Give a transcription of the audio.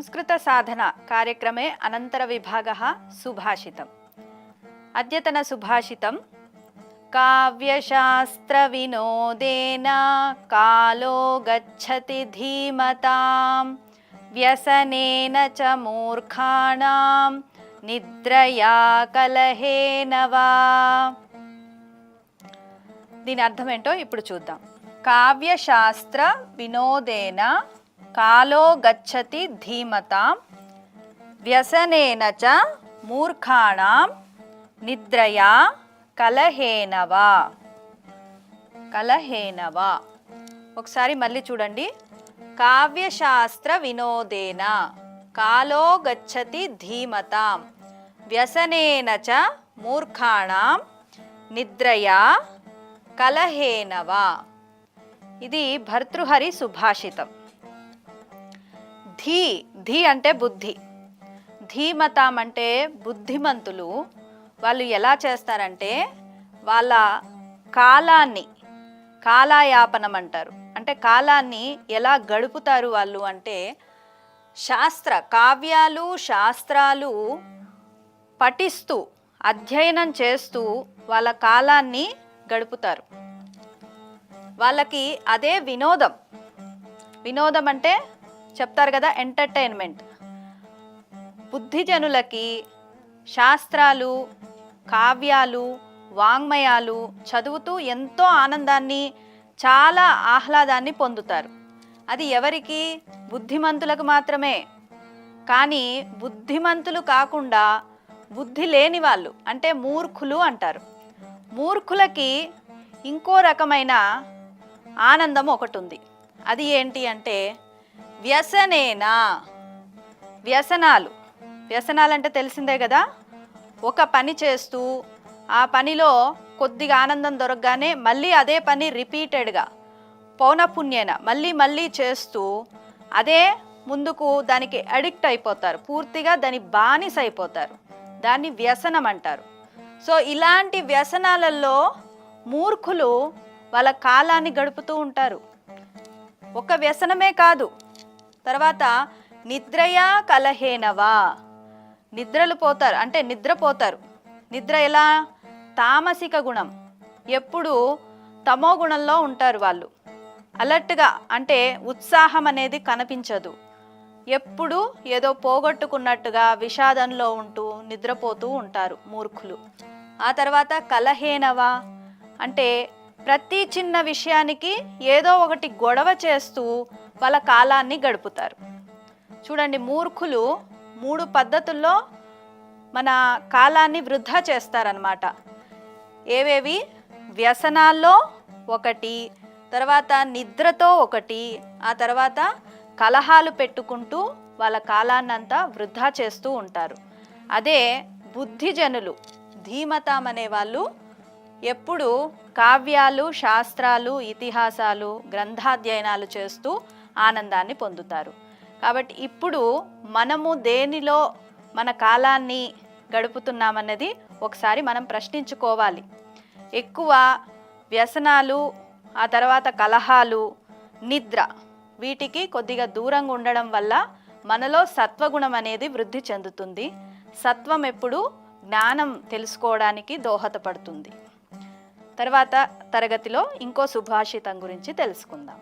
संस्कृतसाधना कार्यक्रमे अनन्तरविभागः सुभाषितम्। अद्यतनसुभाषितं काव्यशास्त्रविनोदेन कालो गच्छति धीमतां व्यसनेन च मूर्खाणां निद्रया कलहेन वा। దీని అర్థం ఏంటో ఇప్పుడు చూద్దాం. కావ్యశాస్త్ర వినోదేన కాలో గచ్చతి ధీమతాం వ్యసనేన చ మూర్ఖాణాం నిద్రయా కలహేనవా. కలహేనవా ఒకసారి మళ్ళీ చూడండి. కావ్యశాస్త్ర వినోదేన కాలో గచ్చతి ధీమతాం వ్యసనేన చ మూర్ఖాణాం నిద్రయా కలహేనవా. ఇది భర్తృహరి సుభాషితం. ధీ ధీ అంటే బుద్ధి, ధీమతాం అంటే బుద్ధిమంతులు. వాళ్ళు ఎలా చేస్తారంటే వాళ్ళ కాలాన్ని కాలయాపనం అంటారు. అంటే కాలాన్ని ఎలా గడుపుతారు వాళ్ళు అంటే కావ్యాలు శాస్త్రాలు పఠిస్తూ అధ్యయనం చేస్తూ వాళ్ళ కాలాన్ని గడుపుతారు. వాళ్ళకి అదే వినోదం. వినోదం అంటే చెప్తారు కదా, ఎంటర్టైన్మెంట్. బుద్ధిజనులకి శాస్త్రాలు కావ్యాలు వాంగ్మయాలు చదువుతూ ఎంతో ఆనందాన్ని చాలా ఆహ్లాదాన్ని పొందుతారు. అది ఎవరికి? బుద్ధిమంతులకు మాత్రమే. కానీ బుద్ధిమంతులు కాకుండా బుద్ధి లేని వాళ్ళు అంటే మూర్ఖులు అంటారు. మూర్ఖులకి ఇంకో రకమైన ఆనందం ఒకటి ఉంది. అది ఏంటి అంటే వ్యసనేనా. వ్యసనాలు అంటే తెలిసిందే కదా. ఒక పని చేస్తూ ఆ పనిలో కొద్దిగా ఆనందం దొరకగానే మళ్ళీ అదే పని రిపీటెడ్గా పౌనపుణ్యేన మళ్ళీ చేస్తూ అదే ముందుకు దానికి అడిక్ట్ అయిపోతారు. పూర్తిగా దాని బానిస అయిపోతారు. దాన్ని వ్యసనం అంటారు. సో ఇలాంటి వ్యసనాలలో మూర్ఖులు వాళ్ళ కాలాన్ని గడుపుతూ ఉంటారు. ఒక వ్యసనమే కాదు, తర్వాత నిద్రయా కలహేనవా. నిద్రలు పోతారు అంటే నిద్రపోతారు. నిద్ర ఎలా? తామసిక గుణం. ఎప్పుడు తమో గుణంలో ఉంటారు వాళ్ళు. అలర్ట్గా అంటే ఉత్సాహం అనేది కనిపించదు. ఎప్పుడు ఏదో పోగొట్టుకున్నట్టుగా విషాదంలో ఉంటూ నిద్రపోతూ ఉంటారు మూర్ఖులు. ఆ తర్వాత కలహేనవా అంటే ప్రతి చిన్న విషయానికి ఏదో ఒకటి గొడవ చేస్తూ వాళ్ళ కాలాన్ని గడుపుతారు. చూడండి, మూర్ఖులు 3 పద్ధతుల్లో మన కాలాన్ని వృధా చేస్తారనమాట. ఏవేవి? వ్యసనాల్లో ఒకటి, తర్వాత నిద్రతో ఒకటి, ఆ తర్వాత కలహాలు పెట్టుకుంటూ వాళ్ళ కాలాన్నంతా వృధా చేస్తూ ఉంటారు. అదే బుద్ధిజనులు ధీమతాం అనే వాళ్ళు ఎప్పుడు కావ్యాలు శాస్త్రాలు ఇతిహాసాలు గ్రంథాధ్యయనాలు చేస్తూ ఆనందాన్ని పొందుతారు. కాబట్టి ఇప్పుడు మనము దేనిలో మన కాలాన్ని గడుపుతున్నామన్నది ఒకసారి మనం ప్రశ్నించుకోవాలి. ఎక్కువ వ్యసనాలు, ఆ తర్వాత కలహాలు, నిద్ర, వీటికి కొద్దిగా దూరంగా ఉండడం వల్ల మనలో సత్వగుణం అనేది వృద్ధి చెందుతుంది. సత్వం ఎప్పుడు జ్ఞానం తెలుసుకోవడానికి దోహదపడుతుంది. తర్వాత తరగతిలో ఇంకో సుభాషితం గురించి తెలుసుకుందాం.